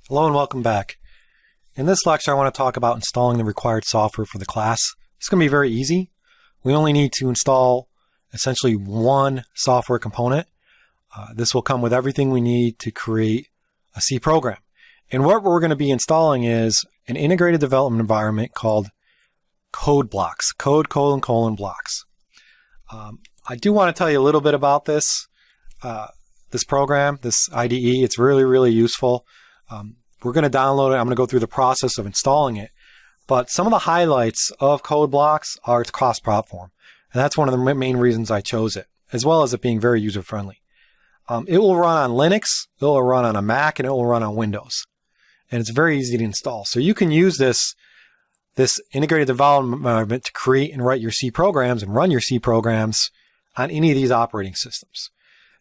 Hello and welcome back. In this lecture I want to talk about installing the required software for the class. It's going to be very easy. We only need to install essentially one software component. This will come with everything we need to create a C program. And what we're going to be installing is an integrated development environment called CodeBlocks. Blocks. I do want to tell you a little bit about this program, this IDE. It's really useful. We're going to download it. I'm going to go through the process of installing it. But some of the highlights of CodeBlocks are its cross-platform. And that's one of the main reasons I chose it, as well as it being very user-friendly. It will run on Linux, it will run on a Mac, and it will run on Windows. And it's very easy to install. So you can use this integrated development environment to create and write your C programs and run your C programs on any of these operating systems.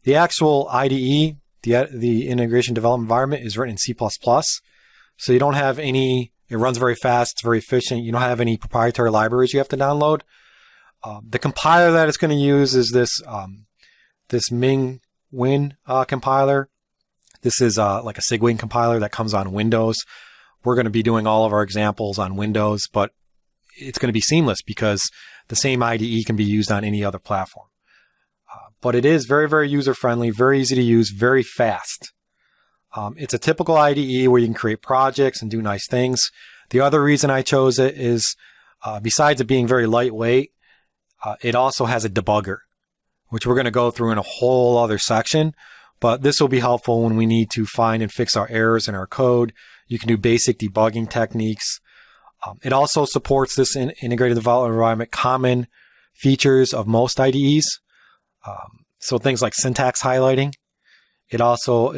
The actual IDE, the integration development environment, is written in C++. So you don't have any, it runs very fast, it's very efficient. You don't have any proprietary libraries you have to download. The compiler that it's going to use is this Ming Win compiler. This is like a Cygwin compiler that comes on Windows. We're going to be doing all of our examples on Windows, but it's going to be seamless because the same IDE can be used on any other platform. But it is very user-friendly, very easy to use, very fast. It's a typical IDE where you can create projects and do nice things. The other reason I chose it is, besides it being very lightweight, it also has a debugger, which we're going to go through in a whole other section. But this will be helpful when we need to find and fix our errors in our code. You can do basic debugging techniques. It also supports this integrated development environment common features of most IDEs. So things like syntax highlighting. It also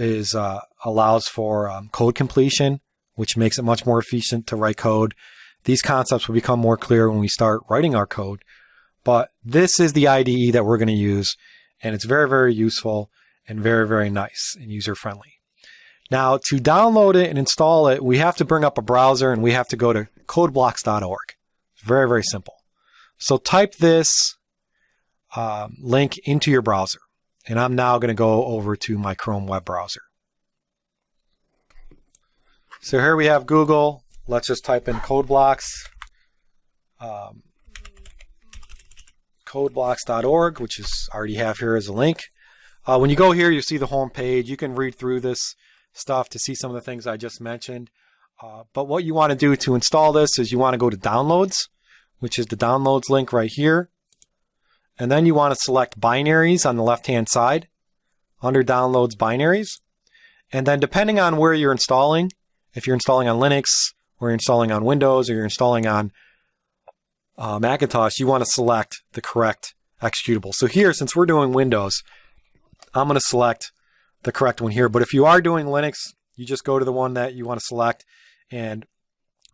allows for code completion, which makes it much more efficient to write code. These concepts will become more clear when we start writing our code. But this is the IDE that we're going to use, and it's very useful and very nice and user-friendly. Now, to download it and install it, we have to bring up a browser and we have to go to CodeBlocks.org. It's very simple. So type this link into your browser. And I'm now going to go over to my Chrome web browser. So here we have Google. Let's just type in CodeBlocks. CodeBlocks.org, which is already have here as a link. When you go here, you see the home page. You can read through this stuff to see some of the things I just mentioned. But what you want to do to install this is you want to go to Downloads, which is the Downloads link right here. And then you want to select Binaries on the left-hand side under Downloads Binaries. And then depending on where you're installing, if you're installing on Linux, or you're installing on Windows, or you're installing on Macintosh, you want to select the correct executable. So here, since we're doing Windows, I'm going to select the correct one here. But if you are doing Linux, you just go to the one that you want to select. And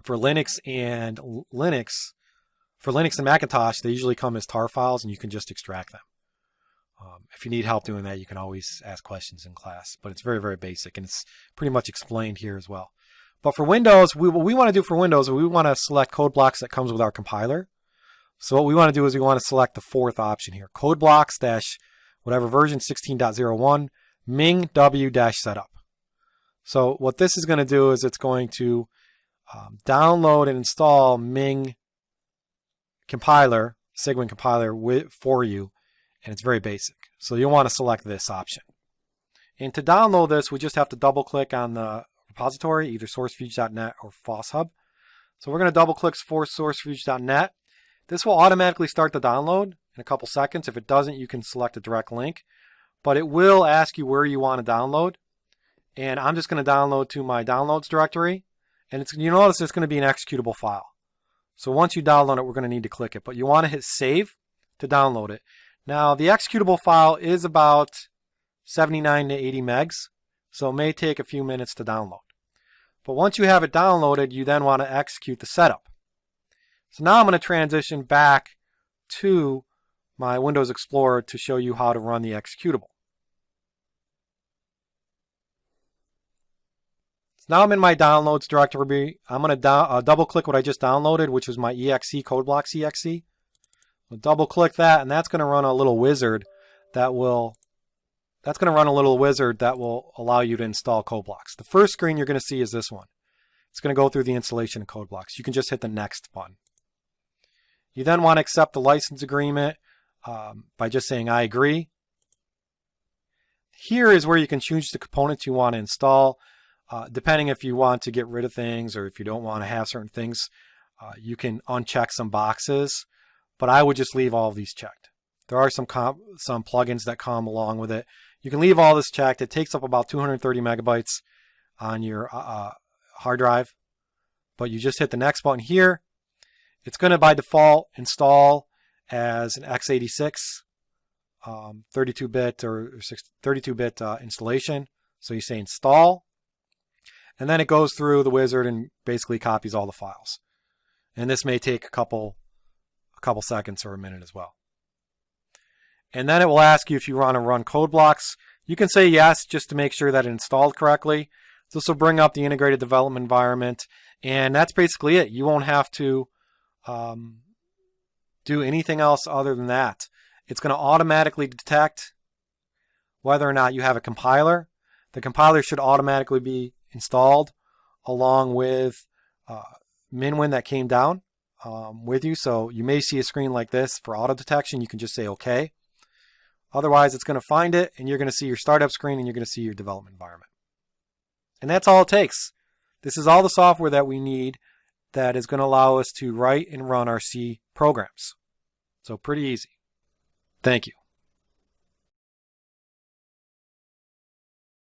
for Linux and Macintosh, they usually come as tar files, and you can just extract them. If you need help doing that, you can always ask questions in class. But it's very basic, and it's pretty much explained here as well. But for Windows, what we want to do for Windows, we want to select CodeBlocks that comes with our compiler. So what we want to do is we want to select the fourth option here, CodeBlocks whatever version 16.01 Ming W-setup. So what this is going to do is it's going to download and install Ming compiler, Cygwin compiler for you, and it's very basic. So you'll want to select this option. And to download this, we just have to double click on the repository, either sourcefuge.net or FossHub. So we're going to double click for sourcefuge.net. This will automatically start the download in a couple seconds. If it doesn't, you can select a direct link, but it will ask you where you want to download. And I'm just going to download to my downloads directory, and you notice it's going to be an executable file. So once you download it, we're going to need to click it. But you want to hit save to download it. Now, the executable file is about 79 to 80 megs, so it may take a few minutes to download. But once you have it downloaded, you then want to execute the setup. So now I'm going to transition back to my Windows Explorer to show you how to run the executable. Now I'm in my downloads directory. I'm going to double click what I just downloaded, which was my exe, CodeBlocks exe. We'll double click that, and that's going to run a little wizard that will that's going to run a little wizard that will allow you to install CodeBlocks. The first screen you're going to see is this one. It's going to go through the installation of CodeBlocks. You can just hit the next button. You then want to accept the license agreement by just saying I agree. Here is where you can choose the components you want to install. Depending if you want to get rid of things or if you don't want to have certain things, you can uncheck some boxes, but I would just leave all of these checked. There are some plugins that come along with it. You can leave all this checked. It takes up about 230 megabytes on your hard drive, but you just hit the next button here. It's going to by default install as an x86 32-bit or 32-bit installation. So you say install, and then it goes through the wizard and basically copies all the files. And this may take a couple seconds or a minute as well. And then it will ask you if you want to run CodeBlocks. You can say yes just to make sure that it installed correctly. This will bring up the integrated development environment, and that's basically it. You won't have to do anything else other than that. It's going to automatically detect whether or not you have a compiler. The compiler should automatically be installed along with Minwin that came down with you. So you may see a screen like this for auto detection. You can just say OK. Otherwise, it's going to find it, and you're going to see your startup screen, and you're going to see your development environment. And that's all it takes. This is all the software that we need that is going to allow us to write and run our C programs. So pretty easy. Thank you.